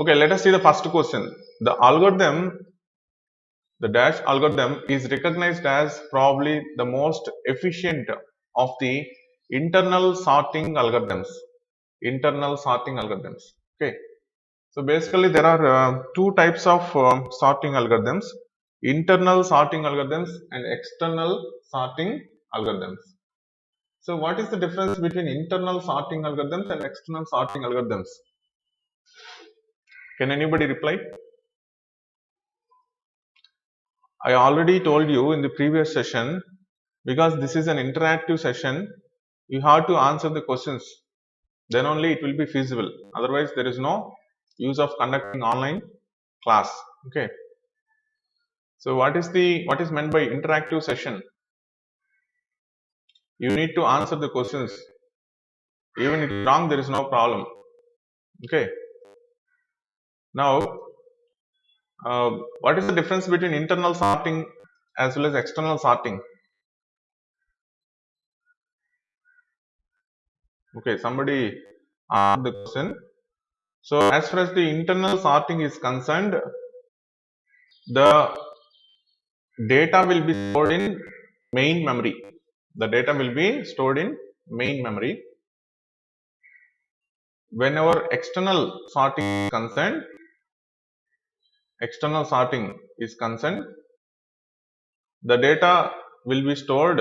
Okay, let us see the first question. The algorithm, the dash algorithm is recognized as probably the most efficient of the internal sorting algorithms. Internal sorting algorithms. Okay. So basically there are two types of sorting algorithms, internal sorting algorithms and external sorting algorithms. So what is the difference between internal sorting algorithms and external sorting algorithms? Can anybody reply? I already told you in the previous session, because this is an interactive session, you have to answer the questions. Then only it will be feasible. Otherwise, there is no use of conducting online class. Okay. So what is meant by interactive session? You need to answer the questions. Even if it's wrong, there is no problem. Okay. Now, what is the difference between internal sorting as well as external sorting? Okay, somebody asked the question. So as far as the internal sorting is concerned, the data will be stored in main memory. The data will be stored in main memory. Whenever external sorting is concerned, the data will be stored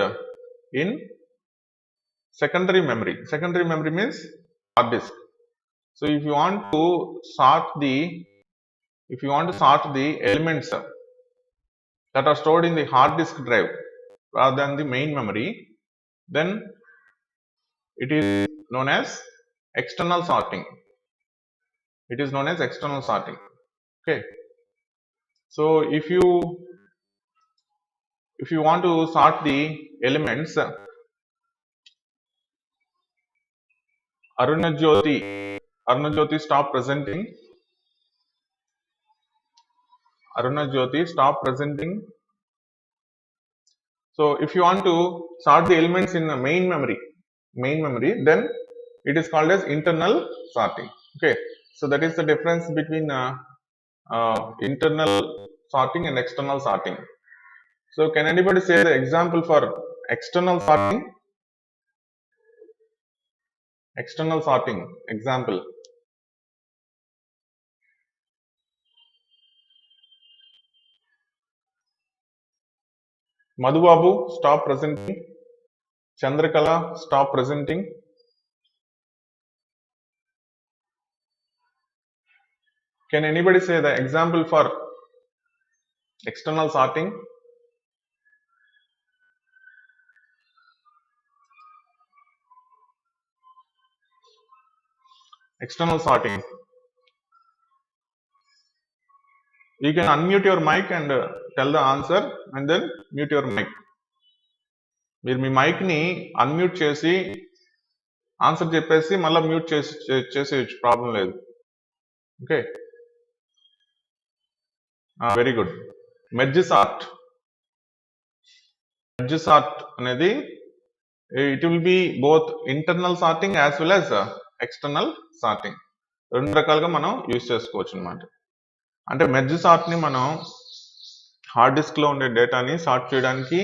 in secondary memory. Secondary memory means hard disk. So if you want to sort the elements that are stored in the hard disk drive rather than the main memory, then it is known as external sorting. It is known as external sorting. Okay. So if you want to sort the elements, Arunajyoti, stop presenting. Arunajyoti, stop presenting. So if you want to sort the elements in the main memory, then it is called as internal sorting. Okay. So that is the difference between internal sorting and external sorting. So can anybody say the example for external sorting? External sorting example. Madhubabu, stop presenting. Chandrakala, stop presenting. Can anybody say the example for external sorting? External sorting. You can unmute your mic and tell the answer and then mute your mic. మీరు మీ mic ని unmute చేసి answer చెప్పేసి మళ్ళీ mute చేసేయచ్చు, problem లేదు. Okay, very good. Merge sort అనేది it will be both internal sorting as well as external sorting. రెండు రకాలుగా మనం యూజ్ చేసుకోవచ్చు అనమాట. అంటే మెర్జ్ సార్ట్ ని మనం హార్డ్ డిస్క్ లో ఉండే డేటాని సార్ట్ చేయడానికి,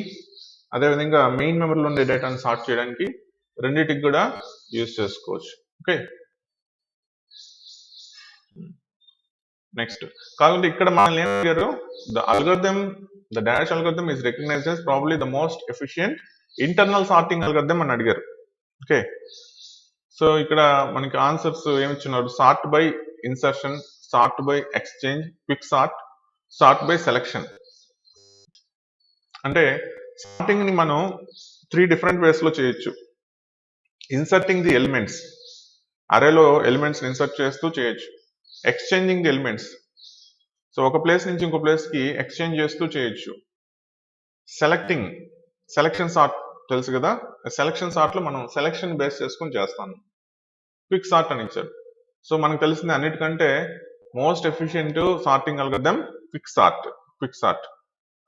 అదేవిధంగా మెయిన్ మెమరీలో ఉండే డేటాని సార్ట్ చేయడానికి రెండింటికి కూడా యూజ్ చేసుకోవచ్చు. ఓకే, నెక్స్ట్ కాకుండా ఇక్కడ మనల్ని ఏం అడిగారు? The dash algorithm is recognised as probably the most efficient internal sorting algorithm అని అడిగారు. ఓకే, సో ఇక్కడ మనకి ఆన్సర్స్ ఏమిచ్చినారు? Sort by insertion, sort by exchange, quick sort, sort by selection. అంటే సార్టింగ్ ని మనం 3 డిఫరెంట్ వేస్ లో చేయొచ్చు. ఇన్సర్టింగ్ ది ఎలిమెంట్స్, అరేలో ఎలిమెంట్స్ ఇన్సర్ట్ చేస్తూ చేయొచ్చు. ఎక్స్చేంజింగ్ ది ఎలిమెంట్స్, సో ఒక ప్లేస్ నుంచి ఇంకో ప్లేస్ కి ఎక్స్చేంజ్ చేస్తూ చేయొచ్చు. సెలెక్షన్ సార్ట్ తెలుసు కదా, సెలెక్షన్ సార్ట్ లో మనం సెలెక్షన్ బేస్ చేసుకుని చేస్తాను. క్విక్ సార్ట్ అని ఇచ్చారు. సో మనకు తెలిసింది అన్నిటికంటే most efficient sorting algorithm quick sort.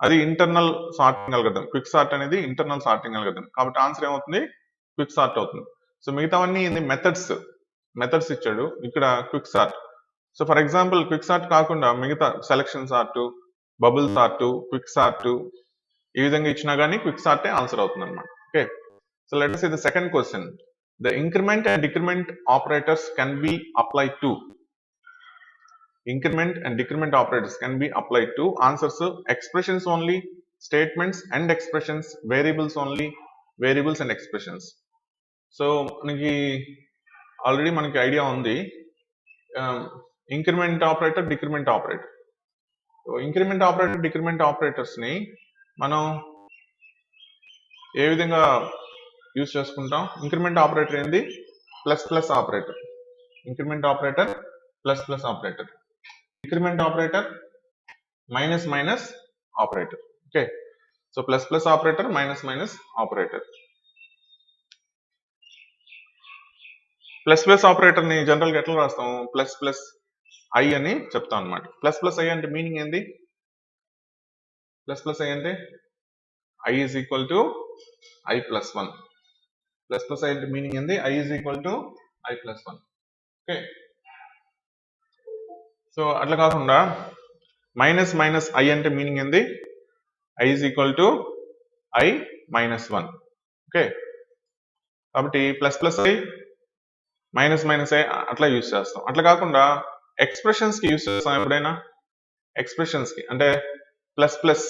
అది internal sorting algorithm. Quick sort అనేది ఇంటర్నల్ సార్టింగ్ అల్గోరిథం. కాబట్టి ఆన్సర్ ఏమవుతుంది? క్విక్ సార్ట్ అవుతుంది. సో మిగతావన్నీ మెథడ్స్ ఇచ్చాడు, ఇక్కడ quick sort. So for example quick sort కాకుండా మిగతా selection sort, bubble sort, quick sort ఈ విధంగా ఇచ్చినా కానీ క్విక్ సార్టే ఆన్సర్ అవుతుంది అనమాట. Okay, so let us see the second question. The increment and decrement operators can be applied to. Increment and decrement operators can be applied to answers expressions only, statements and expressions, variables only, variables and expressions. So మనకి already మనకి idea ఉంది increment operator, decrement operator. So increment operator, decrement ఆపరేటర్స్ని మనం ఏ విధంగా use చేసుకుంటాం? Increment operator ఏంది? Plus plus operator. Increment operator plus plus operator. Decrement operator minus minus operator. Okay, so plus plus operator, minus minus operator. Plus plus ఆపరేటర్ని జనరల్గా ఎట్లా రాస్తాం? ప్లస్ ప్లస్ ఐ అని చెప్తాం అనమాట. ప్లస్ ప్లస్ ఐ అంటే meaning ఏంది? ప్లస్ ప్లస్ ఐ అంటే I is equal to I plus 1. Plus plus I అంటే మీనింగ్ ఏంది? I is equal to I plus 1. Okay, so అట్లా కాకుండా మైనస్ మైనస్ ఐ అంటే మీనింగ్ ఏంది? I is equal to I minus 1. Okay, కాబట్టి plus plus I, minus minus I అట్లా use చేస్తాం. అట్లా కాకుండా ఎక్స్ప్రెషన్స్కి యూజ్ చేస్తాం ఎప్పుడైనా. ఎక్స్ప్రెషన్స్కి అంటే ప్లస్ ప్లస్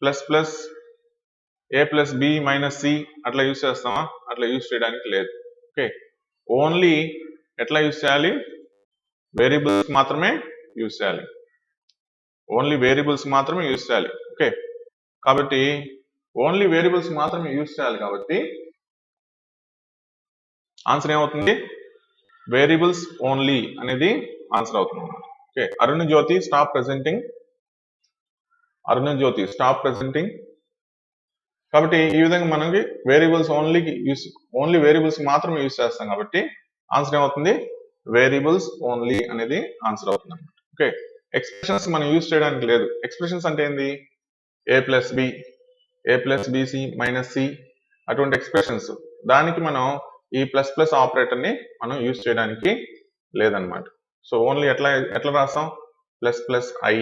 ప్లస్ ప్లస్ ఏ ప్లస్ బి మైనస్ సి అట్లా యూజ్ చేస్తామా? అట్లా యూజ్ చేయడానికి లేదు. ఓకే, ఓన్లీ ఎట్లా యూజ్ చేయాలి? వేరియబుల్స్ మాత్రమే యూజ్ చేయాలి. ఓన్లీ వేరియబుల్స్ మాత్రమే యూజ్ చేయాలి. ఓకే, కాబట్టి ఓన్లీ వేరియబుల్స్ మాత్రమే యూజ్ చేయాలి కాబట్టి ఆన్సర్ ఏమవుతుంది? వేరియబుల్స్ ఓన్లీ అనేది ఆన్సర్ అవుతుంది. ఓకే, అరుణ్ జ్యోతి స్టాప్ ప్రెజెంటింగ్. అరుణ్ జ్యోతి స్టాప్ ప్రెజెంటింగ్. కాబట్టి ఈ విధంగా మనకి వేరియబుల్స్ ఓన్లీ వేరియబుల్స్ మాత్రమే యూజ్ చేస్తాం కాబట్టి ఆన్సర్ ఏమవుతుంది? వేరియబుల్స్ ఓన్లీ అనేది ఆన్సర్ అవుతుంది అనమాట. ఓకే, ఎక్స్ప్రెషన్స్ మనం యూజ్ చేయడానికి లేదు. ఎక్స్ప్రెషన్స్ అంటే ఏంది? ఏ ప్లస్ బి, ఏ ప్లస్ బిసి మైనస్ సి అటువంటి ఎక్స్ప్రెషన్స్. దానికి మనం ఈ ప్లస్ ప్లస్ ఆపరేటర్ని మనం యూజ్ చేయడానికి లేదనమాట. సో ఓన్లీ ఎట్లా రాస్తాం? ప్లస్ ప్లస్ ఐ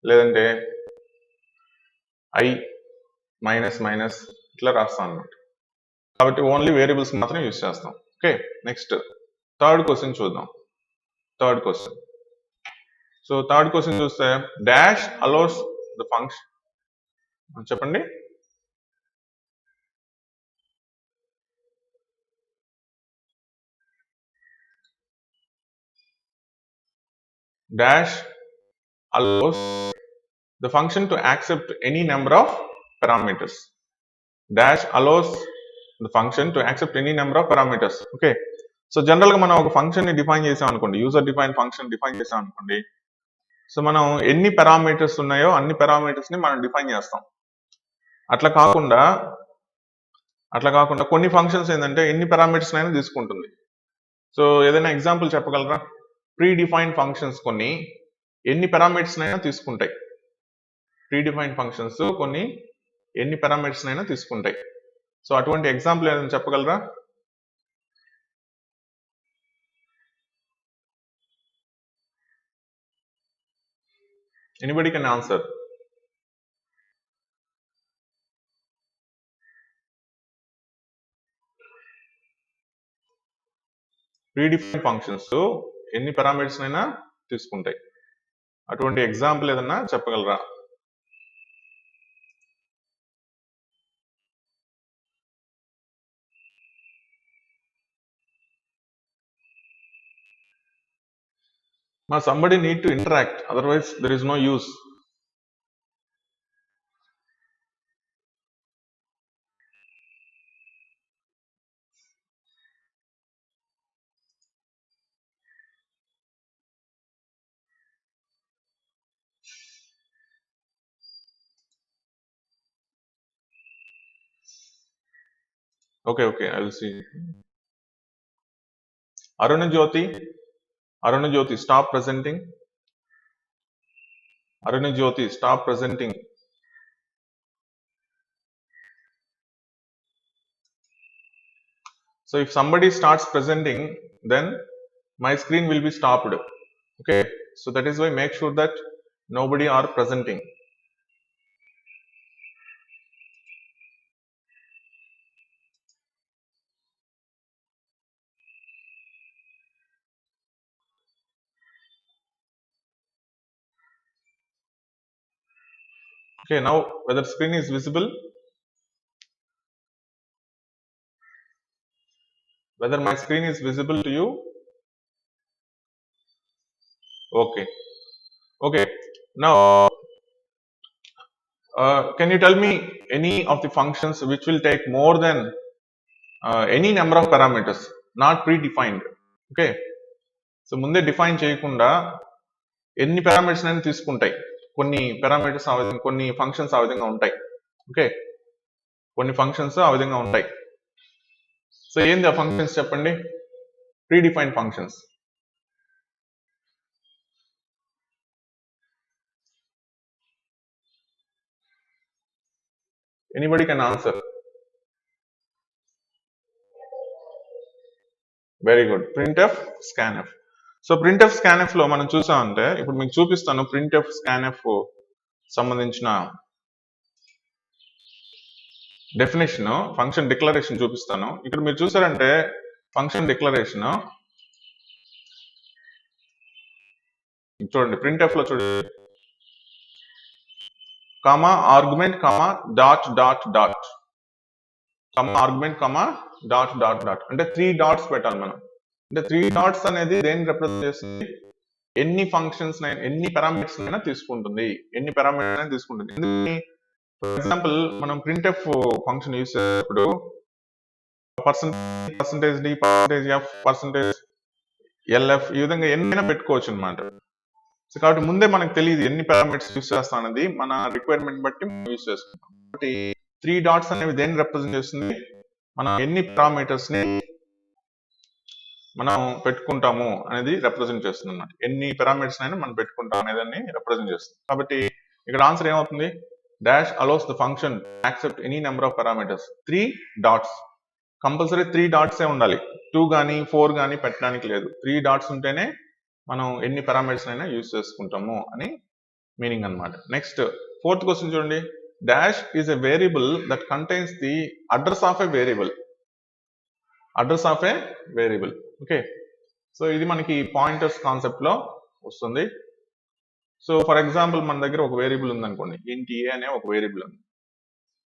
లేదంటే ఐ మైనస్ మైనస్ ఇట్లా రాస్తాం అనమాట. కాబట్టి ఓన్లీ వేరియబుల్స్ మాత్రం యూజ్ చేస్తాం. ఓకే, నెక్స్ట్ థర్డ్ క్వశ్చన్ చూద్దాం. Third question. So third question చూస్తే డాష్ అలౌస్ ద ఫంక్షన్. చెప్పండి. Dash allows the function to accept any number of parameters. Dash allows the function to accept any number of parameters. Okay, so జనరల్గా మనం ఒక ఫంక్షన్ని define చేసాం అనుకోండి, user define function define చేసాం అనుకోండి. So మనం ఎన్ని పారామీటర్స్ ఉన్నాయో అన్ని పారామీటర్స్ని మనం డిఫైన్ చేస్తాం. అట్లా కాకుండా కొన్ని ఫంక్షన్స్ ఏంటంటే ఎన్ని పారామీటర్స్ అయినా తీసుకుంటుంది. సో ఏదైనా ఎగ్జాంపుల్ చెప్పగలరా? ప్రీ డిఫైన్ ఫంక్షన్స్ కొన్ని ఎన్ని పారామీటర్స్ అయినా తీసుకుంటాయి. ప్రీ డిఫైన్ ఫంక్షన్స్ కొన్ని ఎన్ని పారామీటర్స్ అయినా తీసుకుంటాయి. సో అటువంటి ఎగ్జాంపుల్ ఏదైనా చెప్పగలరా? Anybody can answer. Pre define functions ఎన్ని పారామీటర్స్ అయినా తీసుకుంటాయి. అటువంటి ఎగ్జాంపుల్ ఏదన్నా చెప్పగలరా? Somebody need to interact, otherwise there is no use. Okay, I will see. Aruna Jyoti, stop presenting. Aruna Jyoti, stop presenting. So if somebody starts presenting, then my screen will be stopped. Okay, so that is why make sure that nobody are presenting. Okay, now whether screen is visible, whether my screen is visible to you. Okay, okay, now can you tell me any of the functions which will take more than any number of parameters, not predefined? Okay, so ముందే define చేయకుండా ఎన్ని parameters అయినా తీసుకుంటాయి. కొన్ని parameters ఆ విధంగా, కొన్ని functions ఆ విధంగా ఉంటాయి. ఓకే, కొన్ని ఫంక్షన్స్ ఆ విధంగా ఉంటాయి. సో ఏంది ఆ ఫంక్షన్స్ చెప్పండి? Predefined functions. Anybody can answer. Very good. Printf, scanf. So printf, scanf లో మనం చూసామంటే, ఇప్పుడు మీకు చూపిస్తాను ప్రింట్ఎఫ్, స్కాన్ఎఫ్ సంబంధించిన డెఫినేషన్, ఫంక్షన్ డిక్లరేషన్ చూపిస్తాను. ఇక్కడ మీరు చూసారంటే ఫంక్షన్ డిక్లరేషన్ చూడండి, ప్రింట్ఎఫ్ లో చూడండి, comma argument comma dot dot dot, comma argument comma dot dot dot, అంటే 3 డాట్స్ పెట్టాలి మనం. అంటే 3 డాట్స్ అనేది దేన్ని రిప్రజెంట్ చేస్తుంది? ఎన్ని ఫంక్షన్స్, ఎన్ని పారామీటర్స్ అయినా తీసుకుంటుంది, ఎన్ని పారామీటర్స్ అయినా తీసుకుంటుంది. ఎందుకని? ఫర్ ఎగ్జాంపుల్ మనం ప్రింట్ఎఫ్ ఫంక్షన్ యూజ్ చేసేటప్పుడు percentage d, percentage f, percentage lf, ఈ విధంగా ఎన్నైనా పెట్టుకోవచ్చు అనమాట. సో కాబట్టి ముందే మనకు తెలియదు ఎన్ని పారామీటర్స్ యూజ్ చేస్తాం అనేది, మన రిక్వైర్మెంట్ బట్టి యూజ్ చేసుకుంటాం. కాబట్టి 3 డాట్స్ అనేవి దేన్ని రిప్రజెంట్ చేస్తుంది? మనం ఎన్ని పారామీటర్స్ ని మనం పెట్టుకుంటాము అనేది రిప్రజెంట్ చేస్తుంది అన్నమాట. ఎన్ని పారామీటర్స్ అయినా మనం పెట్టుకుంటాం అనేదాన్ని రిప్రజెంట్ చేస్తుంది. కాబట్టి ఇక్కడ ఆన్సర్ ఏమవుతుంది? Dash allows the function accept any number of parameters. 3 dots, compulsory 3 dots ఉండాలి. 2 కానీ 4 కానీ పెట్టడానికి లేదు. 3 డాట్స్ ఉంటేనే మనం ఎన్ని పారామీటర్స్ అయినా యూజ్ చేసుకుంటాము అని మీనింగ్ అన్నమాట. నెక్స్ట్ 4th క్వశ్చన్ చూడండి. Dash is a variable that contains the address of a variable. Address of A variable. Okay, so ఇది మనకి పాయింటర్స్ కాన్సెప్ట్ లో వస్తుంది. సో ఫర్ ఎగ్జాంపుల్ మన దగ్గర ఒక వేరియబుల్ ఉందనుకోండి, ఇంట్ ఏ అనే ఒక వేరియబుల్ ఉంది.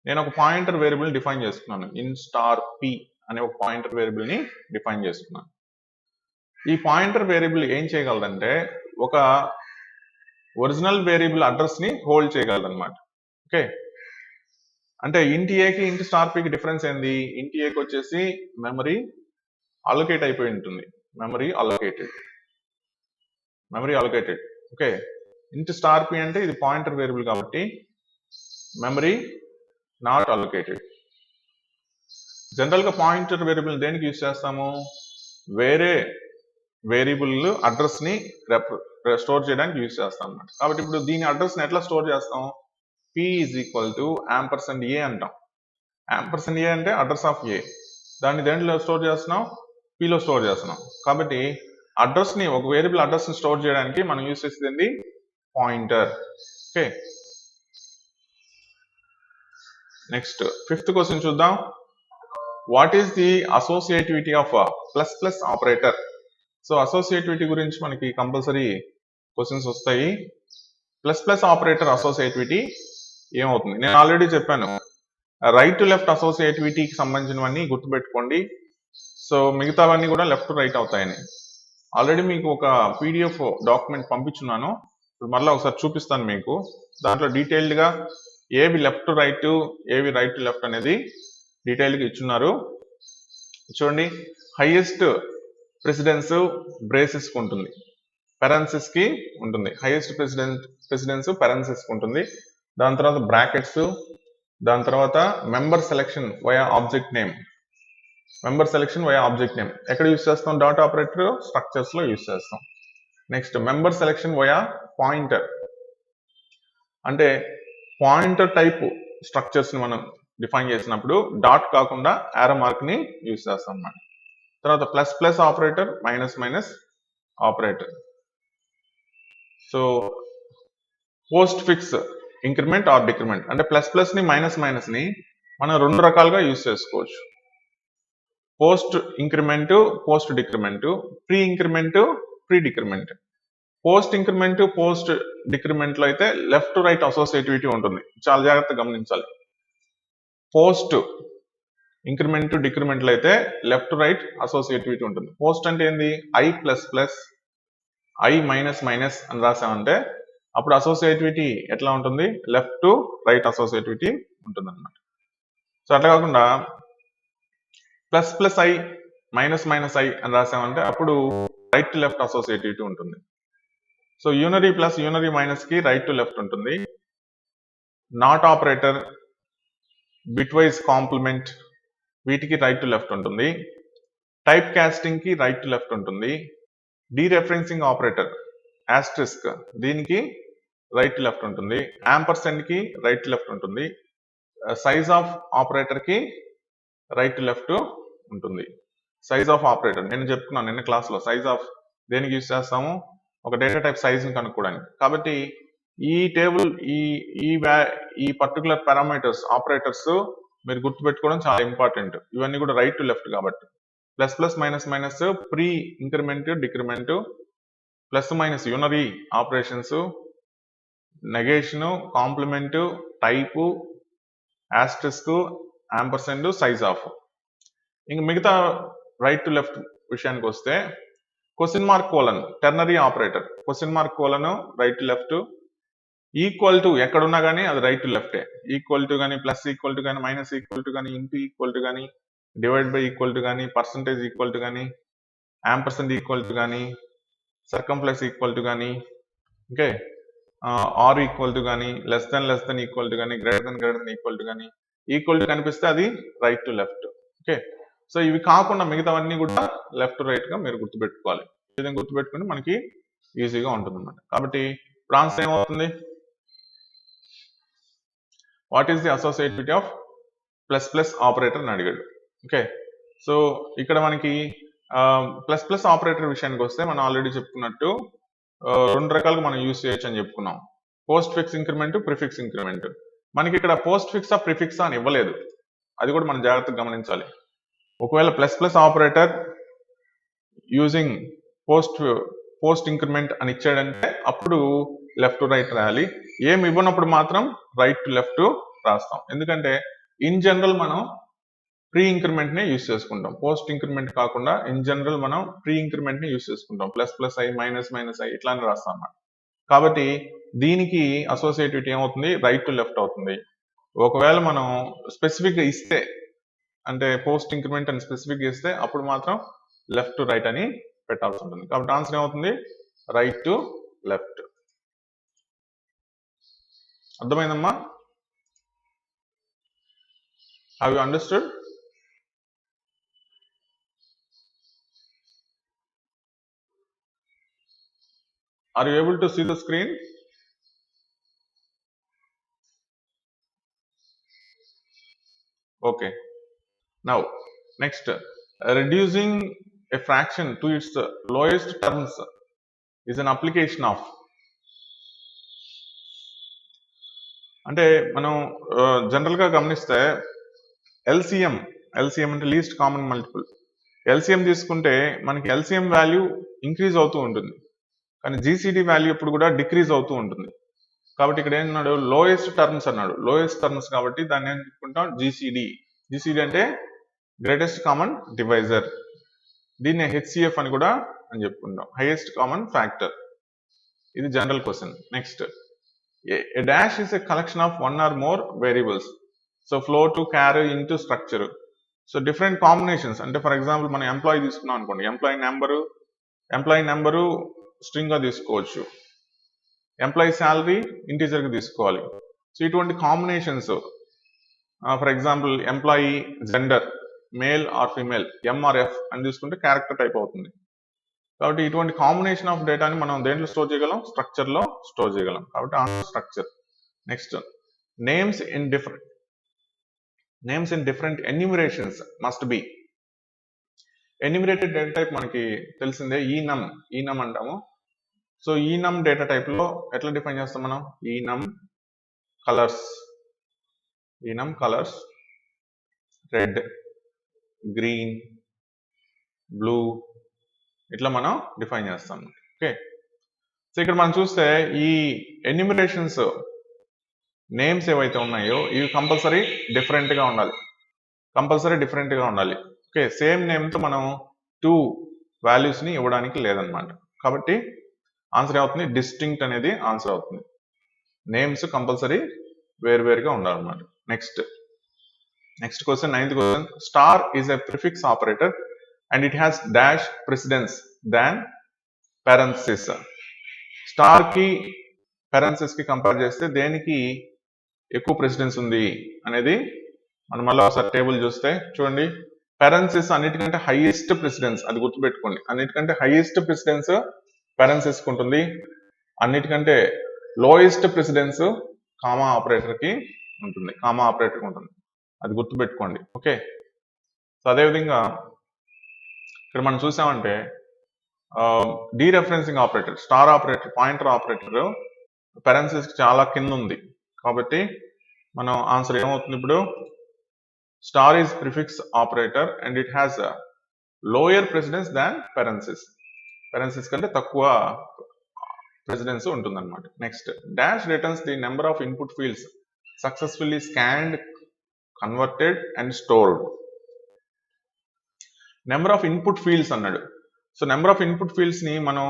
నేను ఒక పాయింటర్ వేరియబుల్ డిఫైన్ చేసుకున్నాను, ఇన్ స్టార్ పి అనే ఒక పాయింటర్ వేరియబుల్ ని డిఫైన్ చేసుకున్నాను. ఈ పాయింటర్ వేరియబుల్ ఏం చేయగలదంటే ఒక ఒరిజినల్ వేరియబుల్ అడ్రస్ ని హోల్డ్ చేయగలదు అనమాట. ఓకే, అంటే ఇంట్ ఏకి ఇంట్ స్టార్ పికి డిఫరెన్స్ ఏంది? ఇంట్ ఏకి వచ్చేసి మెమరీ అలొకేట్ అయిపోయి ఉంటుంది, మెమరీ అలొకేటెడ్. ఓకే, ఇంట్ స్టార్ పి అంటే ఇది పాయింటర్ వేరియబుల్ కాబట్టి మెమరీ నాట్ అలొకేటెడ్. జనరల్ గా పాయింటర్ వేరియబుల్ దేనికి యూజ్ చేస్తాము? వేరే వేరియబుల్ అడ్రస్ ని స్టోర్ చేయడానికి యూజ్ చేస్తాం అన్నమాట. కాబట్టి ఇప్పుడు దీని అడ్రస్ ని ఎట్లా స్టోర్ చేస్తాం? p is equal to ampersand a అంటాం. యాంపర్సెంట్ ఏ అంటే అడ్రస్ ఆఫ్ ఏ, దాన్ని దేంట్లో స్టోర్ చేస్తున్నాం? పీలో స్టోర్ చేస్తున్నాం. కాబట్టి అడ్రస్ ని, ఒక వేరియబుల్ అడ్రస్ ని స్టోర్ చేయడానికి మనం యూజ్ చేసేది pointer. Okay, next 5th question చూద్దాం. What is the associativity of plus plus operator? So associativity గురించి మనకి కంపల్సరీ క్వశ్చన్స్ వస్తాయి. ప్లస్ ప్లస్ ఆపరేటర్ అసోసియేటివిటీ ఏమవుతుంది? నేను ఆల్రెడీ చెప్పాను, రైట్ టు లెఫ్ట్ అసోసియేటివిటీకి సంబంధించినవన్నీ గుర్తుపెట్టుకోండి. సో మిగతావన్నీ కూడా లెఫ్ట్ టు రైట్ అవుతాయని ఆల్రెడీ మీకు ఒక పీడిఎఫ్ డాక్యుమెంట్ పంపించున్నాను. ఇప్పుడు మళ్ళీ ఒకసారి చూపిస్తాను మీకు. దాంట్లో డీటెయిల్డ్ గా ఏవి లెఫ్ట్ టు రైట్, ఏవి రైట్ టు లెఫ్ట్ అనేది డీటెయిల్డ్ గా ఇచ్చున్నారు. చూడండి, హైయెస్ట్ ప్రెసిడెన్స్ బ్రేసెస్ కి ఉంటుంది, పెరెన్సెస్ కి ఉంటుంది. హైయెస్ట్ ప్రెసిడెన్స్ పెరెన్సెస్ కి ఉంటుంది. దాని తర్వాత బ్రాకెట్స్, దాని తర్వాత member selection via object name. ఎక్కడ యూజ్ చేస్తాం? డాట్ ఆపరేటర్ స్ట్రక్చర్స్ లో యూజ్ చేస్తాం. Next member selection via pointer, అంటే పాయింటర్ టైప్ స్ట్రక్చర్స్ ని మనం డిఫైన్ చేసినప్పుడు డాట్ కాకుండా యారో మార్క్ ని యూజ్ చేస్తాం అన్నమాట. తర్వాత plus plus operator, minus minus operator. So post fix increment are decrement అంటే ప్లస్ ని మైనస్ ని మనం రెండు రకాలుగా యూజ్ చేసుకోవచ్చు. Post increment, post decrement, pre increment, pre decrement. Post increment, post decrement లో అయితే లెఫ్ట్ టు రైట్ అసోసియేటివిటీ ఉంటుంది. చాలా జాగ్రత్తగా గమనించాలి. పోస్ట్ ఇంక్రిమెంట్ డిక్రిమెంట్ లో అయితే లెఫ్ట్ టు రైట్ అసోసియేటివిటీ ఉంటుంది. పోస్ట్ అంటే ఏంది? I plus plus I minus minus అని రాసామంటే అప్పుడు అసోసియేటివిటీ ఎట్లా ఉంటుంది? లెఫ్ట్ టు రైట్ అసోసియేటివిటీ ఉంటుంది అనమాట. సో అట్లా కాకుండా plus plus I minus minus i అని రాసామంటే అప్పుడు రైట్ టు లెఫ్ట్ అసోసియేటివిటీ ఉంటుంది. So unary plus unary minus కి రైట్ టు లెఫ్ట్ ఉంటుంది. Not operator, bitwise complement వీటికి రైట్ టు లెఫ్ట్ ఉంటుంది. టైప్ కాస్టింగ్ కి రైట్ టు లెఫ్ట్ ఉంటుంది. డీరెఫరెన్సింగ్ ఆపరేటర్ ఆస్టరిస్క్ దీనికి రైట్ టు లెఫ్ట్ ఉంటుంది. Ampersand కి రైట్ టు లెఫ్ట్ ఉంటుంది. సైజ్ ఆఫ్ ఆపరేటర్ కి రైట్ టు లెఫ్ట్ ఉంటుంది. సైజ్ ఆఫ్ ఆపరేటర్ నేను చెప్పుకున్నాను నిన్న క్లాస్ లో. సైజ్ ఆఫ్ దేనికి యూజ్ చేస్తాము? ఒక డేటా టైప్ సైజ్ ని కనుక్కోవడానికి. కాబట్టి ఈ టేబుల్ ఈ పర్టికులర్ పారామీటర్స్ ఆపరేటర్స్ మీరు గుర్తుపెట్టుకోవడం చాలా ఇంపార్టెంట్. ఇవన్నీ కూడా రైట్ టు లెఫ్ట్ కాబట్టి plus plus minus minus pre increment decrement, plus minus unary operations, negation, complement, type, asterisk, ampersand, size of. ఇంక మిగతా రైట్ టు లెఫ్ట్ విషయానికి వస్తే question mark colon ternary operator. Question mark colon right to left. Equal to ఎక్కడున్నా కానీ అది right to లెఫ్టే. Equal to కానీ, plus equal to కానీ, మైనస్ ఈక్వల్ టు కానీ, ఇంటూ ఈక్వల్ టు కానీ, డివైడ్ బై ఈక్వల్ టు కానీ, పర్సంటేజ్ ఈక్వల్ టు కానీ, యాంపర్సెంట్ ఈక్వల్ టు కానీ, సర్కంఫ్లెక్స్ ఈక్వల్ టు కానీ, ఓకే, ఆర్ ఈక్వల్ టు కానీ, లెస్ దెన్ ఈక్వల్ టు కానీ, గ్రేటర్ దెన్ ఈక్వల్ టు కానీ, equal to కనిపిస్తే అది right to left. Okay, so ఇవి కాకుండా మిగతావన్నీ కూడా లెఫ్ట్ టు రైట్ గా మీరు గుర్తుపెట్టుకోవాలి. ఈ విధంగా గుర్తుపెట్టుకుని మనకి ఈజీగా ఉంటుంది అన్నమాట. కాబట్టి ఇప్పుడు ఆన్సర్ ఏమవుతుంది? What is the associativity of plus plus operator అని అడిగాడు. ఓకే, సో ఇక్కడ మనకి ప్లస్ ప్లస్ ఆపరేటర్ విషయానికి వస్తే మనం ఆల్రెడీ చెప్పుకున్నట్టు రెండు రకాలుగా మనం యూజ్ చేయొచ్చు అని చెప్పుకున్నాం. Post fix increment, prefix increment. మనకి ఇక్కడ పోస్ట్ ఫిక్సా ప్రిఫిక్సా అని ఇవ్వలేదు. అది కూడా మనం జాగ్రత్తగా గమనించాలి. ఒకవేళ plus plus operator using post increment అని ఇచ్చాడంటే అప్పుడు లెఫ్ట్ టు రైట్ రాయాలి. ఏమి ఇవ్వనప్పుడు మాత్రం రైట్ టు లెఫ్ట్ రాస్తాం. ఎందుకంటే ఇన్ జనరల్ మనం ప్రీ ఇంక్రిమెంట్ నే యూజ్ చేసుకుంటాం. పోస్ట్ ఇంక్రిమెంట్ కాకుండా ఇన్ జనరల్ మనం ప్రీ ఇంక్రిమెంట్ ని యూజ్ చేసుకుంటాం. Plus plus I minus minus I ఇట్లానే రాస్తాం అన్నమాట. కాబట్టి దీనికి అసోసియేటివిటీ ఏమవుతుంది? రైట్ టు లెఫ్ట్ అవుతుంది. ఒకవేళ మనం స్పెసిఫిక్ గా ఇస్తే అంటే పోస్ట్ ఇంక్రిమెంట్ అని స్పెసిఫిక్ గా ఇస్తే అప్పుడు మాత్రం లెఫ్ట్ టు రైట్ అని పెట్టాల్సి ఉంటుంది. కాబట్టి ఆన్సర్ ఏమవుతుంది? Right to left. అర్థమైందమ్మా? Have you understood? Are you able to see the screen? Okay. Now, next, reducing a fraction to its lowest terms is an application of. అంటే మనం general గా గమనిస్తే ఎల్సిఎం అంటే లీస్ట్ కామన్ మల్టిపుల్. ఎల్సిఎం తీసుకుంటే మనకి LCM value increase అవుతూ ఉంటుంది, కానీ జీసీడీ వాల్యూ ఎప్పుడు కూడా డిక్రీజ్ అవుతూ ఉంటుంది. కాబట్టి ఇక్కడ ఏమన్నాడు? లోయెస్ట్ టర్మ్స్ అన్నాడు. లోయెస్ట్ టర్మ్స్ కాబట్టి దాన్ని ఏం చెప్పుకుంటాం? జీసీడీ. జీసీడీ అంటే గ్రేటెస్ట్ కామన్ డివైజర్. దీన్ని హెచ్సిఎఫ్ అని కూడా అని చెప్పుకుంటాం, హైయెస్ట్ కామన్ ఫ్యాక్టర్. ఇది general question. Next, a dash is a collection of one or more variables, so flow to carry into structure. So different combinations అంటే for example మనం employee తీసుకున్నాం అనుకోండి, ఎంప్లాయీ నెంబరు స్ట్రింగ్ గా తీసుకోవచ్చు, employee salary integer గా తీసుకోవాలి. So ఇటువంటి combinations, for example employee gender male or female, MRF అని తీసుకుంటే క్యారెక్టర్ టైప్ అవుతుంది. కాబట్టి ఇటువంటి కాంబినేషన్ ఆఫ్ డేటాని మనం దేంట్లో స్టోర్ చేయగలం? స్ట్రక్చర్ లో స్టోర్ చేయగలం. కాబట్టి answer structure. Next, names in different enumerations must be. Enumerated data type మనకి తెలిసిందే, ఈనమ్ అంటాము. సో ఈనమ్ డేటా టైప్ లో ఎట్లా డిఫైన్ చేస్తాం మనం? ఈనమ్ కలర్స్ రెడ్, గ్రీన్, బ్లూ ఇట్లా మనం డిఫైన్ చేస్తాం. ఓకే, సో ఇక్కడ మనం చూస్తే ఈ ఎన్యూమరేషన్స్ నేమ్స్ ఏవైతే ఉన్నాయో ఇవి కంపల్సరీ డిఫరెంట్ గా ఉండాలి. ఓకే, సేమ్ నేమ్ తో మనం 2 వాల్యూస్ ని ఇవ్వడానికి లేదనమాట. కాబట్టి ఆన్సర్ అవుతుంది డిస్టింక్ట్ అనేది ఆన్సర్ అవుతుంది. నేమ్స్ కంపల్సరీ వేరువేరుగా ఉండాలన్నమాట. Next question, 9th question. Star is a prefix operator and it has dash precedence than parenthesis. Star కి parenthesis కి కంపేర్ చేస్తే దేనికి ఎక్కువ ప్రెసిడెన్స్ ఉంది అనేది మనం మళ్ళీ ఒకసారి టేబుల్ చూస్తే చూడండి. parenthesis అన్నిటికంటే హైయెస్ట్ ప్రెసిడెన్స్, అది గుర్తుపెట్టుకోండి. అన్నిటికంటే హైయెస్ట్ ప్రెసిడెన్స్ parenthesis కి ఉంటుంది. అన్నిటికంటే లోయెస్ట్ ప్రెసిడెన్స్ కామా ఆపరేటర్ కి ఉంటుంది, అది గుర్తుపెట్టుకోండి. ఓకే, సో అదేవిధంగా ఇక్కడ మనం చూసామంటే dereferencing operator, star operator, pointer operator parenthesis కి చాలా కింద ఉంది. కాబట్టి మనం ఆన్సర్ ఏమవుతుంది ఇప్పుడు? Star is prefix operator and it has lower precedence than parenthesis కంటే తక్కువ ప్రెసిడెన్స్ ఉంటుంది అనమాట. Next, dash returns the number of input fields successfully scanned, converted and stored. Number of input fields అన్నాడు. So number of input fields ని మనం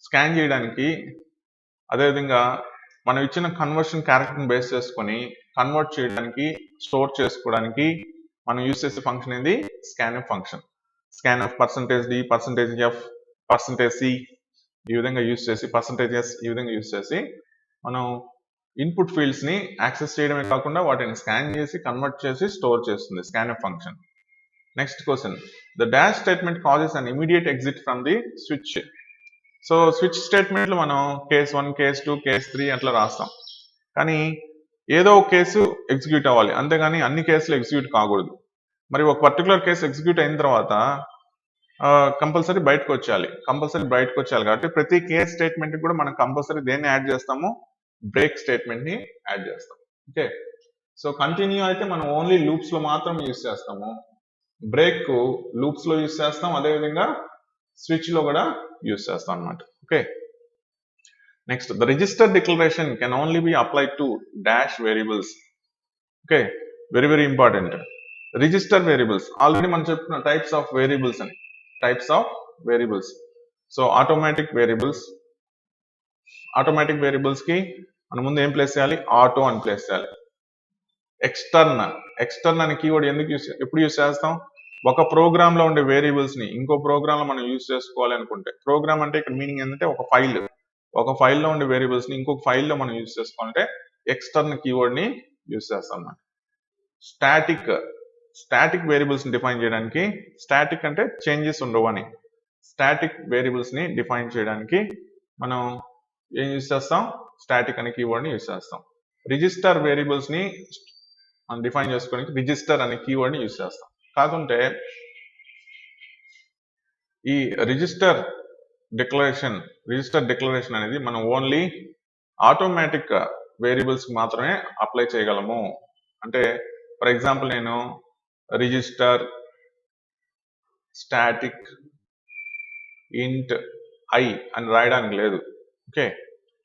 scan చేయడానికి, అదేవిధంగా మనం ఇచ్చిన కన్వర్షన్ క్యారెక్టర్ని బేస్ చేసుకొని కన్వర్ట్ చేయడానికి, స్టోర్ చేసుకోవడానికి మనం యూజ్ చేసే ఫంక్షన్ ఏంది? Scanf function. Scanf %d, %f, %c ఈ విధంగా యూజ్ చేసి, %s ఈ విధంగా యూజ్ చేసి మనం ఇన్పుట్ ఫీల్డ్స్ ని యాక్సెస్ చేయడమే కాకుండా వాటిని స్కాన్ చేసి, కన్వర్ట్ చేసి, స్టోర్ చేస్తుంది scanf function. Next question, the dash statement causes an immediate exit from the switch. So switch స్టేట్మెంట్లు మనం కేస్ 1, కేస్ 2, కేస్ 3 అట్లా రాస్తాం. కానీ ఏదో ఒక కేసు ఎగ్జిక్యూట్ అవ్వాలి, అంతేగాని అన్ని కేసులు ఎగ్జిక్యూట్ కాకూడదు. మరి ఒక పర్టికులర్ కేసు ఎగ్జిక్యూట్ అయిన తర్వాత కంపల్సరీ బయటకు వచ్చేయాలి కాబట్టి ప్రతి కేస్ స్టేట్మెంట్ కూడా మనం కంపల్సరీ దేన్ని యాడ్ చేస్తాము? బ్రేక్ స్టేట్మెంట్ ని యాడ్ చేస్తాం. ఓకే, సో కంటిన్యూ అయితే మనం ఓన్లీ లూప్స్ లో మాత్రం యూజ్ చేస్తాము, బ్రేక్ లూప్స్ లో యూజ్ చేస్తాం, అదేవిధంగా స్విచ్ లో కూడా యూజ్ చేస్తాం అన్నమాట. Okay, next, the register declaration can only be applied to dash variables. Okay, very very important. Register variables already మనం చెప్పుకున్న types of variables. So automatic variables కి మనం ముందు ఏం ప్లేస్ చేయాలి? ఆటో అని ప్లేస్ చేయాలి. ఎక్స్టర్న్ అనే కీవర్డ్ ఎప్పుడు యూజ్ చేస్తాం? ఒక ప్రోగ్రామ్ లో ఉండే వేరియబుల్స్ ని ఇంకో ప్రోగ్రామ్ లో మనం యూజ్ చేసుకోవాలి అనుకుంటే, ప్రోగ్రామ్ అంటే ఇక్కడ మీనింగ్ ఏంటంటే ఒక ఫైల్లో ఉండే వేరియబుల్స్ ని ఇంకొక ఫైల్లో మనం యూజ్ చేసుకోవాలంటే ఎక్స్టర్న్ కీవర్డ్ ని యూజ్ చేస్తాం అన్నమాట. స్టాటిక్ వేరియబుల్స్ ని డిఫైన్ చేయడానికి, స్టాటిక్ అంటే చేంజెస్ ఉండవు అని, స్టాటిక్ వేరియబుల్స్ ని డిఫైన్ చేయడానికి మనం ఏం యూజ్ చేస్తాం? స్టాటిక్ అనే కీవర్డ్ ని యూజ్ చేస్తాం. రిజిస్టర్ వేరియబుల్స్ ని మనం డిఫైన్ చేసుకోవడానికి రిజిస్టర్ అనే కీవర్డ్ ని యూజ్ చేస్తాం. కాకుంటే ఈ రిజిస్టర్ డిక్లరేషన్ అనేది మనం ఓన్లీ ఆటోమేటిక్ వేరియబుల్స్ కి మాత్రమే అప్లై చేయగలము. అంటే ఫర్ ఎగ్జాంపుల్ నేను రిజిస్టర్ స్టాటిక్ ఇంట్ ఐ అని రాయడానికి లేదు. ఓకే,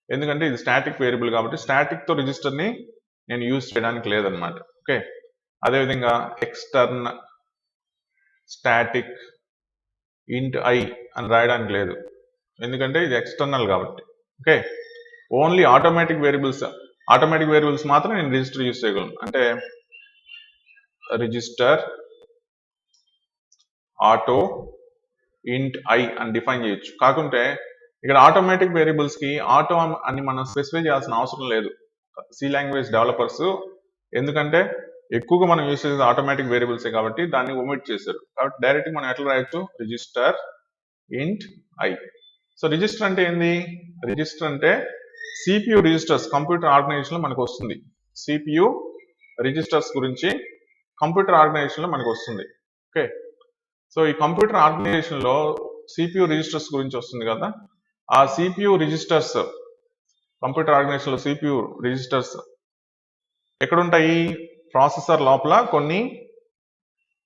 ఎందుకంటే ఇది స్టాటిక్ వేరియబుల్ కాబట్టి స్టాటిక్ తో రిజిస్టర్ ని నేను యూజ్ చేయడానికి లేదనమాట. ఓకే, అదేవిధంగా ఎక్స్టర్న్ స్టాటిక్ ఇంట్ ఐ అని రాయడానికి లేదు, ఎందుకంటే ఇది ఎక్స్టర్నల్ కాబట్టి. ఓకే, ఓన్లీ ఆటోమేటిక్ వేరియబుల్స్ మాత్రం నేను రిజిస్టర్ యూజ్ చేయగలను. అంటే రిజిస్టర్ ఆటో ఇంట్ ఐ అని డిఫైన్ చేయొచ్చు. కాకుంటే ఇక్కడ ఆటోమేటిక్ వేరియబుల్స్ కి ఆటో అని మనం స్పెసిఫై చేయాల్సిన అవసరం లేదు సి లాంగ్వేజ్ డెవలపర్స్, ఎందుకంటే ఎక్కువగా మనం యూజ్ చేసేది ఆటోమేటిక్ వేరియబుల్సే కాబట్టి దాన్ని ఒమిట్ చేశారు. కాబట్టి డైరెక్ట్ మనం ఎట్లా రాయొచ్చు? రిజిస్టర్ ఇంట్ ఐ. సో రిజిస్టర్ అంటే ఏంది? రిజిస్టర్ అంటే సిపియు రిజిస్టర్స్ కంప్యూటర్ ఆర్గనైజేషన్ లో మనకు వస్తుంది. సిపియు రిజిస్టర్స్ గురించి కంప్యూటర్ ఆర్గనైజేషన్ లో మనకు వస్తుంది. ఓకే, సో ఈ కంప్యూటర్ ఆర్గనైజేషన్ లో సిపియు రిజిస్టర్స్ గురించి వస్తుంది కదా, ఆ సిపియు రిజిస్టర్స్, కంప్యూటర్ ఆర్గనైజేషన్ లో సిపియు రిజిస్టర్స్ ఎక్కడుంటాయి? ప్రాసెసర్ లోపల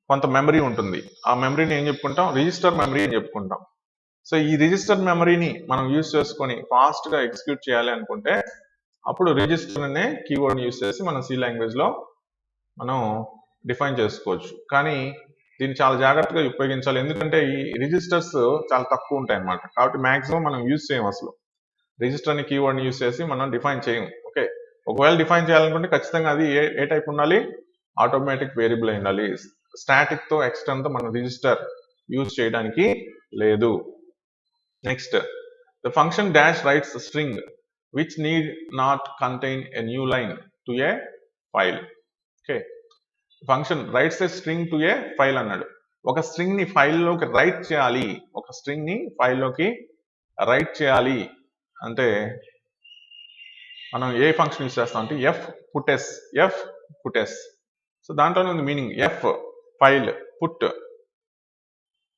కొంత మెమరీ ఉంటుంది. ఆ మెమరీని ఏం చెప్పుకుంటాం? రిజిస్టర్ మెమరీ అని చెప్పుకుంటాం. సో ఈ రిజిస్టర్ మెమరీని మనం యూజ్ చేసుకొని ఫాస్ట్ గా ఎగ్జిక్యూట్ చేయాలి అనుకుంటే అప్పుడు రిజిస్టర్ అనే కీవర్డ్ యూజ్ చేసి మనం సి లాంగ్వేజ్ లో మనం డిఫైన్ చేసుకోవచ్చు. కానీ దీన్ని చాలా జాగ్రత్తగా ఉపయోగించాలి, ఎందుకంటే ఈ రిజిస్టర్స్ చాలా తక్కువ ఉంటాయి అన్నమాట. కాబట్టి మాక్సిమం మనం యూజ్ చేయం, అసలు రిజిస్టర్ అనే కీవర్డ్ యూజ్ చేసి మనం డిఫైన్ చేయం. ఓకే, ఒకవేళ డిఫైన్ చేయాలనుకుంటే ఖచ్చితంగా అది ఏ టైప్ ఉండాలి? ఆటోమేటిక్ వేరియబుల్ అయి ఉండాలి. స్టాటిక్ తో ఎక్స్టర్న్ తో మనం రిజిస్టర్ యూజ్ చేయడానికి లేదు. Next, the function dash writes a string which need not contain a new line to a file. Okay, function writes a string to a file అన్నాడు. ఒక స్ట్రింగ్ ని ఫైల్ లోకి రైట్ చేయాలి, ఒక స్ట్రింగ్ ని file లోకి రైట్ చేయాలి అంటే మనం ఏ ఫంక్షన్ యూజ్ చేస్తాం అంటే ఎఫ్ పుటెస్. సో దాంట్లోనే ఉంది మీనింగ్, ఎఫ్ ఫైల్,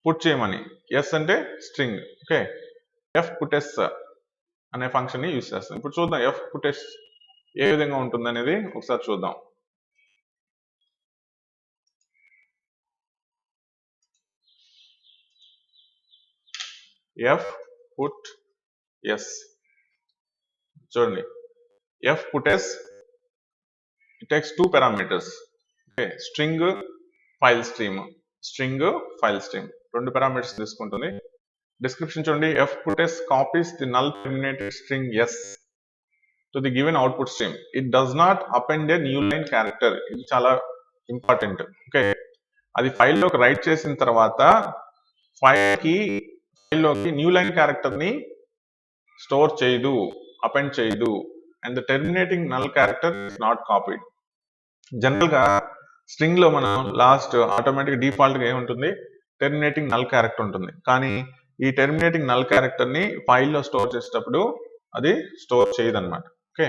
పుట్ చేయమని, ఎస్ అంటే స్ట్రింగ్. ఓకే, ఎఫ్ పుటెస్ అనే ఫంక్షన్ ని యూజ్ చేస్తాం. ఇప్పుడు చూద్దాం ఎఫ్ పుటెస్ ఏ విధంగా ఉంటుంది అనేది ఒకసారి చూద్దాం. ఎఫ్ పుట్ ఎస్ చూడండి, fputs it takes 2 parameters. Okay, string file stream, రెండు పారామీటర్స్ తీసుకుంటుంది. డిస్క్రిప్షన్ చూడండి, fputs copies the null terminated string S to the given output stream. It does not append a new line character. ఇది చాలా important. Okay, అది ఫైల్లోకి write చేసిన తర్వాత ఫైల్లోకి న్యూ లైన్ క్యారెక్టర్ ని స్టోర్ చేయదు, అపెండ్ చేయదు. And the terminating null character is not copied. General గా స్ట్రింగ్ లో మనం లాస్ట్ ఆటోమేటిక్ డిఫాల్ట్ గా ఏముంటుంది? టెర్మినేటింగ్ నల్ క్యారెక్టర్ ఉంటుంది. కానీ ఈ టెర్మినేటింగ్ నల్ క్యారెక్టర్ ని ఫైల్లో స్టోర్ చేసేటప్పుడు అది స్టోర్ చేయదు అనమాట. ఓకే,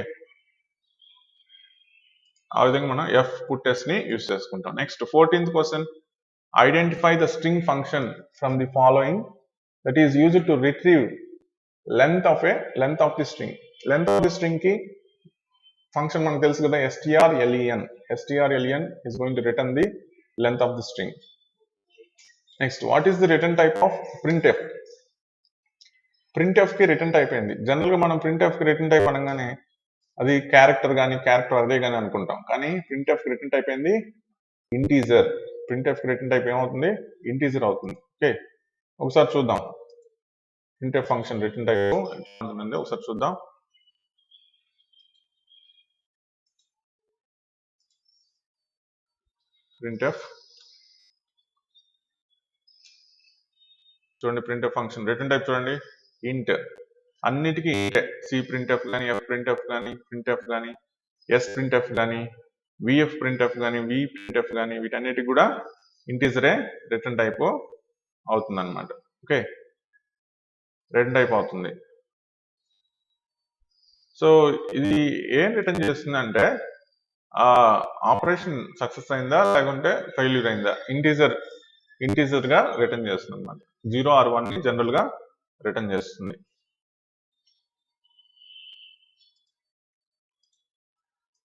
ఆ విధంగా మనం ఎఫ్ పుట్టెస్ ని యూజ్ చేసుకుంటాం. Next 14th question, identify the string function from the following that is used to retrieve length of the string. Length of the string కి ఫంక్షన్ మనకు తెలుసు కదా, strlen is going to return the length of the string. Next, what is the return type of printf? printf కి return type ఏంది? General గా మనం printf కి return type అనగానే అది క్యారెక్టర్ అదే కానీ అనుకుంటాం. కానీ printf కి రిటర్న్ టైప్ ఏంది? ఇంటీజర్. printf కి రిటర్న్ టైప్ ఏమవుతుంది? ఇంటీజర్ అవుతుంది. ఓకే, ఒకసారి చూద్దాం printf ఫంక్షన్ రిటర్న్ టైప్ ఉంటుందండి, ఒకసారి చూద్దాం. printf చూడండి, printf ఫంక్షన్ రిటర్న్ టైప్ చూడండి, ఇంట్. అన్నిటికీ ఇంటే, సి ప్రింట్ఎఫ్ కానీ, ఎఫ్ ప్రింట్ఎఫ్ కానీ, ఎస్ ప్రింట్ఎఫ్ కానీ, విఎఫ్ ప్రింట్ఎఫ్ కానీ, వి ప్రింట్ఎఫ్ కానీ, వీటన్నిటికి కూడా ఇంటీజరే రిటర్న్ టైప్ అవుతుంది అనమాట. ఓకే, రిటర్న్ టైప్ అవుతుంది. సో ఇది ఏం రిటర్న్ చేస్తుంది అంటే ఆపరేషన్ సక్సెస్ అయిందా లేకుంటే ఫెయిల్యూర్ అయిందా, ఇంటీజర్ గా రిటర్న్ చేస్తుంది అనమాట. 0 or 1 ని జనరల్ గా రిటర్న్ చేస్తుంది.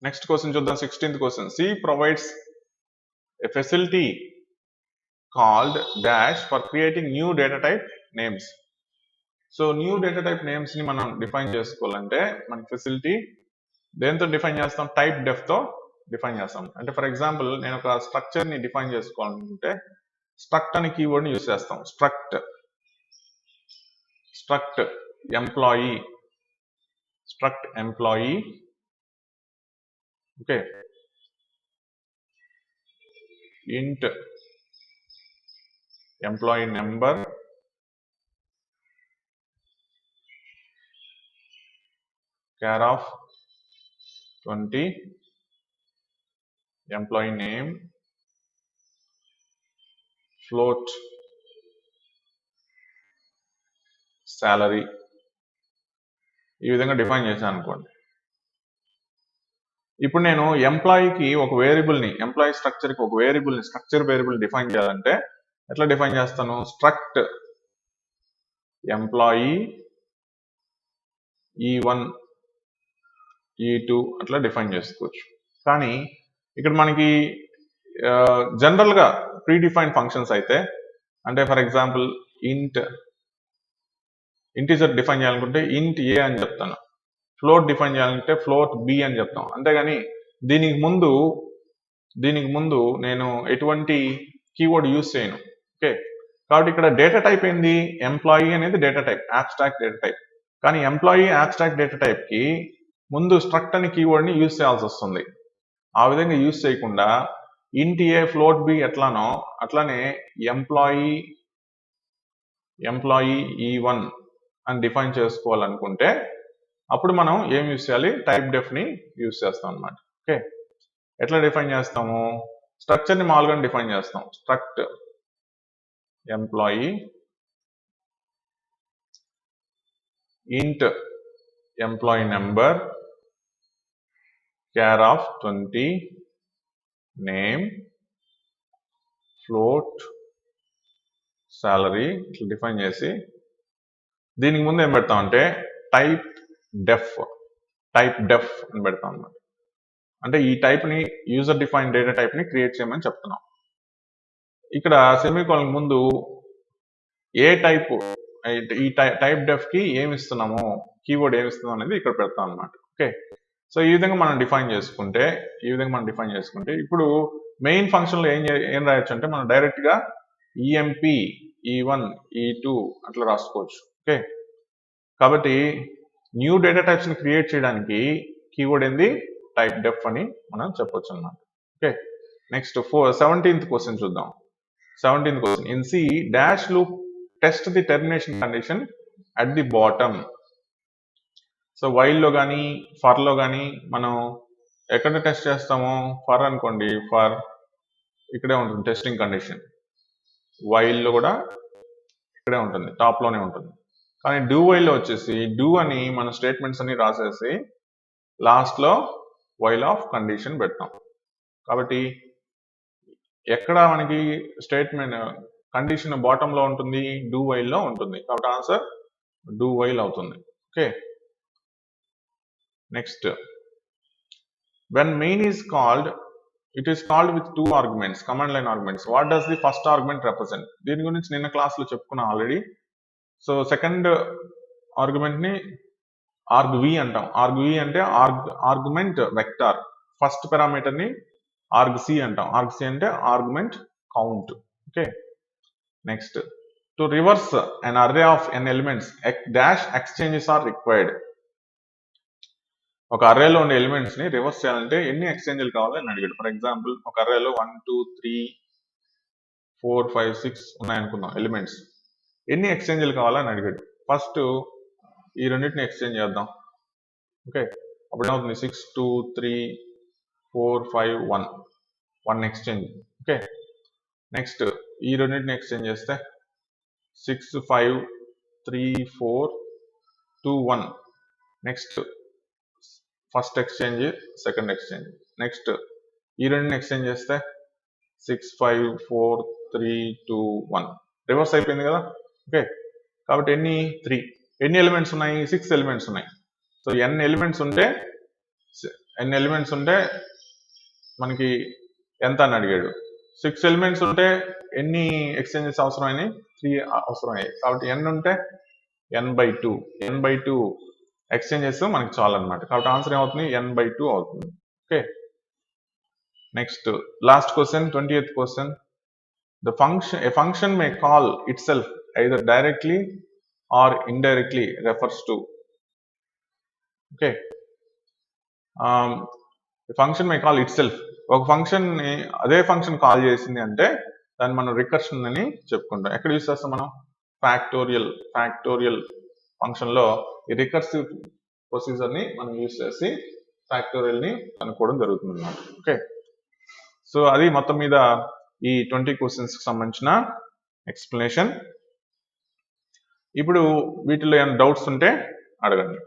నెక్స్ట్ క్వశ్చన్ చూద్దాం, 16th క్వశ్చన్. C provides a facility called dash for creating new data type names. So new data type names ని మనం డిఫైన్ చేసుకోవాలంటే మన ఫెసిలిటీ దేంతో డిఫైన్ చేస్తాం? టైప్ డెఫ్ తో డిఫైన్ చేస్తాం. అంటే ఫర్ ఎగ్జాంపుల్ నేను ఒక స్ట్రక్చర్ ని డిఫైన్ చేసుకోవాలనుకుంటే స్ట్రక్ట్ అనే కీవర్డ్ ని యూజ్ చేస్తాం. Struct employee, okay, int employee number, care of 20, employee name, float, salary. ఈ విధంగా డిఫైన్ చేశాను అనుకోండి. ఇప్పుడు నేను ఎంప్లాయీకి ఒక వేరియబుల్ ని, ఎంప్లాయీ స్ట్రక్చర్ కి ఒక స్ట్రక్చర్ వేరియబుల్ డిఫైన్ చేయాలంటే ఎట్లా డిఫైన్ చేస్తాను? స్ట్రక్ట్ ఎంప్లాయీ E1 E2 అట్లా డిఫైన్ చేసుకోవచ్చు. కానీ ఇక్కడ మనకి జనరల్గా ప్రీ డిఫైన్డ్ ఫంక్షన్స్ అయితే, అంటే ఫర్ ఎగ్జాంపుల్ ఇంటీజర్ డిఫైన్ చేయాలనుకుంటే ఇంట్ ఏ అని చెప్తాను, ఫ్లోట్ డిఫైన్ చేయాలంటే ఫ్లోట్ బి అని చెప్తాం. అంతేగాని దీనికి ముందు నేను ఎటువంటి కీవర్డ్ యూజ్ చేయను. ఓకే, కాబట్టి ఇక్కడ డేటా టైప్ ఏంది? ఎంప్లాయీ అనేది data type, abstract data type. కానీ ఎంప్లాయీ అబ్స్ట్రాక్ట్ డేటా టైప్కి ముందు స్ట్రక్ట్ అనే కీవర్డ్ని యూజ్ చేయాల్సి వస్తుంది. ఆ విధంగా యూజ్ చేయకుండా ఇంట్ ఏ ఫ్లోట్ బి ఎట్లానో అట్లానే ఎంప్లాయీ E1 అని డిఫైన్ చేసుకోవాలనుకుంటే అప్పుడు మనం ఏం యూజ్ చేయాలి? టైప్ డెఫ్ని యూజ్ చేస్తాం అన్నమాట. ఓకే, ఎట్లా డిఫైన్ చేస్తాము? స్ట్రక్చర్ని మామూలుగా డిఫైన్ చేస్తాం. స్ట్రక్ట్ ఎంప్లాయీ ఇంట్ employee number care of 20 name float salary ఇట్లా డిఫైన్ చేసి దీనికి ముందు ఏం పెడతాం అంటే టైప్ డెఫ్ అని పెడతాం అన్నమాట. అంటే ఈ టైప్ని యూజర్ డిఫైన్ డేటా టైప్ని క్రియేట్ చేయమని చెప్తున్నాం. ఇక్కడ సెమీకోలన్ ముందు ఏ టైప్, ఈ టైప్ డెఫ్కి ఏమి ఇస్తున్నాము, కీవర్డ్ ఏమి ఇస్తున్నాం అనేది ఇక్కడ పెడతాం అన్నమాట. ఓకే, సో ఈ విధంగా మనం డిఫైన్ చేసుకుంటే ఇప్పుడు మెయిన్ ఫంక్షన్లో ఏం రాయొచ్చు అంటే మనం డైరెక్ట్గా EMP E1 E2 అట్లా రాసుకోవచ్చు. ఓకే, కాబట్టి న్యూ డేటా టైప్స్ని క్రియేట్ చేయడానికి కీవర్డ్ ఏంది? టైప్ డెఫ్ అని మనం చెప్పొచ్చు అన్నమాట. ఓకే, నెక్స్ట్ 17th క్వశ్చన్ చూద్దాం. 17th question, in C dash loop test the termination condition at the bottom. So వైల్లో కానీ ఫర్లో కానీ మనం ఎక్కడ టెస్ట్ చేస్తాము? ఫర్ అనుకోండి, ఫర్ ఇక్కడే ఉంటుంది టెస్టింగ్ కండిషన్. వైల్లో కూడా ఇక్కడే ఉంటుంది, టాప్లోనే ఉంటుంది. కానీ డూ వైల్లో వచ్చేసి డూ అని మన స్టేట్మెంట్స్ అన్ని రాసేసి లాస్ట్లో వైల్ ఆఫ్ కండిషన్ పెడతాం. కాబట్టి ఎక్కడ మనకి స్టేట్మెంట్ కండిషన్ బాటంలో ఉంటుంది, డూ వైల్లో ఉంటుంది. కాబట్టి ఆన్సర్ డూ వైల్ అవుతుంది. Okay, next when main is called, it is called with two arguments, command line arguments. What does the first argument represent? దీని గురించి నిన్న క్లాస్లో చెప్పుకున్నా ఆల్రెడీ. సో సెకండ్ ఆర్గ్యుమెంట్ని argv అంటాం. argv అంటే ఆర్గ్యుమెంట్ వెక్టార్. ఫస్ట్ పారామీటర్ని argc అంటాం. argc అంటే argument count. Okay, next to reverse an array of n elements dash exchanges are required. ఒక అర్రేలో ఉండే ఎలిమెంట్స్ ని రివర్స్ చేయాలంటే ఎన్ని ఎక్స్చేంజ్లు కావాలని అడిగాడు. ఫర్ ఎగ్జాంపుల్ ఒక అర్రేలో 1 2 3 4 5 6 ఉన్నాయనుకుందాం ఎలిమెంట్స్. ఎన్ని ఎక్స్చేంజ్లు కావాలని అడిగాడు. ఫస్ట్ ఈ రెండింటిని ఎక్స్చేంజ్ చేద్దాం. ఓకే, అప్పుడు ఏమవుతుంది? 6 2 3 4 5 1 ఎక్స్చేంజ్. ఓకే, నెక్స్ట్ ఈ రెండింటిని ఎక్స్చేంజ్ చేస్తే 6 5 3 4 2 1. Next first exchange, second exchange. Next ఈ రెండుని ఎక్స్చేంజ్ చేస్తే 6 5 4 3 2 1 రివర్స్ అయిపోయింది కదా. ఓకే, కాబట్టి ఎన్ని? 3. ఎన్ని ఎలిమెంట్స్ ఉన్నాయి? 6 ఎలిమెంట్స్ ఉన్నాయి. సో n ఎలిమెంట్స్ ఉంటే మనకి ఎంత అని అడిగాడు. 6 ఎలిమెంట్స్ ఉంటే ఎన్ని ఎక్స్చేంజెస్ అవసరమైనాయి? 3 అవసరమయ్యాయి. కాబట్టి n ఉంటే n/2 ఎక్స్చేంజెస్ మనకి చాలన్నమాట. కాబట్టి ఆన్సర్ ఏమవుతుంది? n/2 అవుతుంది. Okay, next last question 20th question. A function may call itself either directly or indirectly refers to. Okay, a function may call itself. ఒక ఫంక్షన్ ని అదే ఫంక్షన్ కాల్ చేసింది అంటే దాన్ని మనం రికర్షన్ అని చెప్పుకుంటాం. ఎక్కడ యూస్ చేస్తాం మనం? ఫ్యాక్టోరియల్ ఫంక్షన్ లో ఈ రికర్సివ్ ప్రొసీజర్ ని మనం యూస్ చేసి ఫ్యాక్టోరియల్ ని కనుక్కోవడం జరుగుతుంది అన్నమాట. ఓకే, సో అది మొత్తం మీద ఈ 20 క్వశ్చన్స్ కి సంబంధించిన ఎక్స్ప్లెనేషన్. ఇప్పుడు వీటిలో ఏమైనా డౌట్స్ ఉంటే అడగండి.